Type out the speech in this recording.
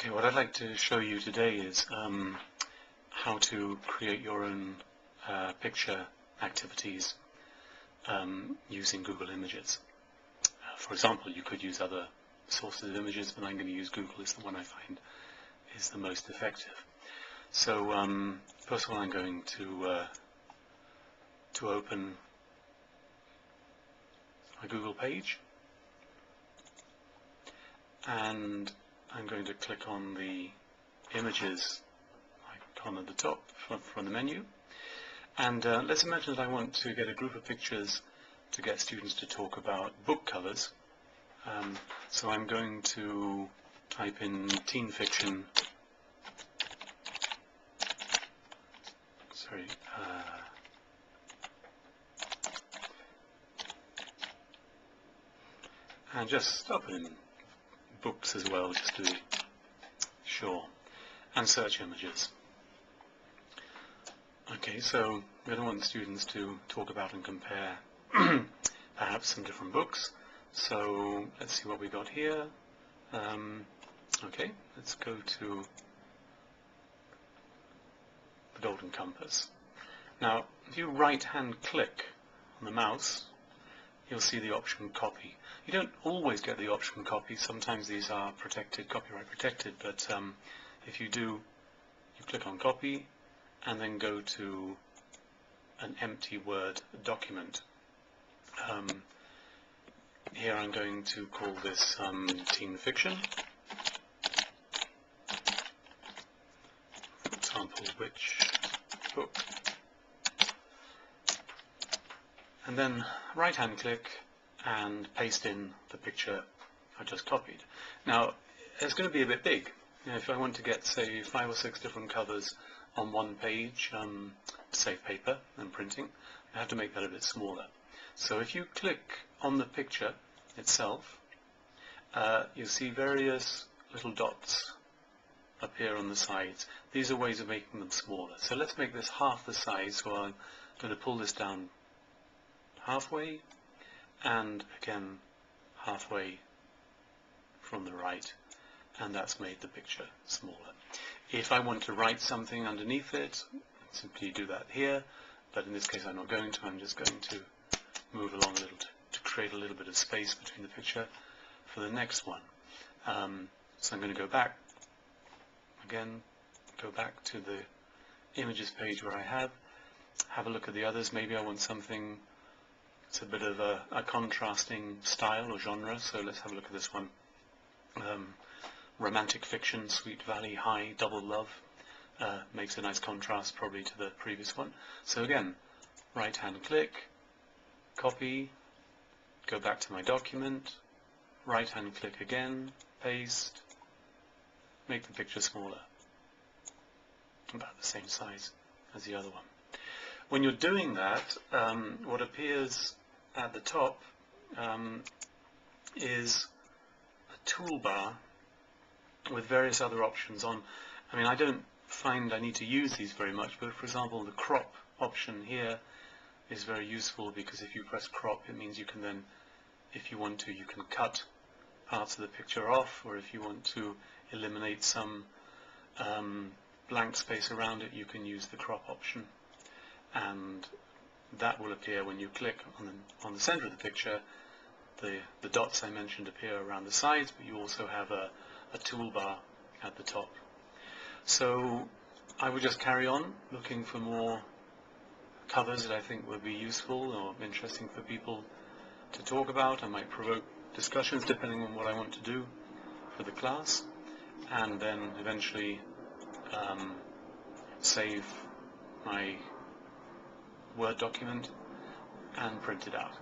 Okay, what I'd like to show you today is how to create your own picture activities using Google Images. For example, you could use other sources of images, but I'm going to use Google as the one I find is the most effective. So first of all, I'm going to open my Google page, and I'm going to click on the images icon at the top from the menu, and let's imagine that I want to get a group of pictures to get students to talk about book covers. So I'm going to type in teen fiction, and just up in books as well, just to be sure, and search images. Okay, so we don't want students to talk about and compare perhaps some different books. So let's see what we got here. Okay, let's go to the golden compass. Now, if you right-hand click on the mouse, you'll see the option copy. You don't always get the option copy. Sometimes these are protected, copyright protected, but if you do, you click on copy and then go to an empty Word document. Here I'm going to call this teen fiction. For example, which book? And then right-hand click and paste in the picture I just copied. Now, it's going to be a bit big. You know, if I want to get, say, 5 or 6 different covers on one page to save paper and printing, I have to make that a bit smaller. So if you click on the picture itself, you'll see various little dots appear on the sides. These are ways of making them smaller. So let's make this half the size, so I'm going to pull this down halfway, and again halfway from the right, and that's made the picture smaller. If I want to write something underneath it, simply do that here, but in this case I'm not going to. I'm just going to move along a little to create a little bit of space between the picture for the next one. So I'm going to go back again, go back to the images page where I have a look at the others. Maybe I want something. It's a bit of a contrasting style or genre, so let's have a look at this one. Romantic fiction, Sweet Valley High, double love. Makes a nice contrast probably to the previous one. So again, right-hand click, copy, go back to my document, right-hand click again, paste, make the picture smaller, about the same size as the other one. When you're doing that, what appears at the top is a toolbar with various other options on. I mean, I don't find I need to use these very much, but for example, the crop option here is very useful, because if you press crop, it means you can then, if you want to, you can cut parts of the picture off, or if you want to eliminate some blank space around it, you can use the crop option. And that will appear when you click on the center of the picture. The dots I mentioned appear around the sides, but you also have a toolbar at the top. So I would just carry on looking for more covers that I think would be useful or interesting for people to talk about. I might provoke discussions depending on what I want to do for the class, and then eventually save my Word document and print it out.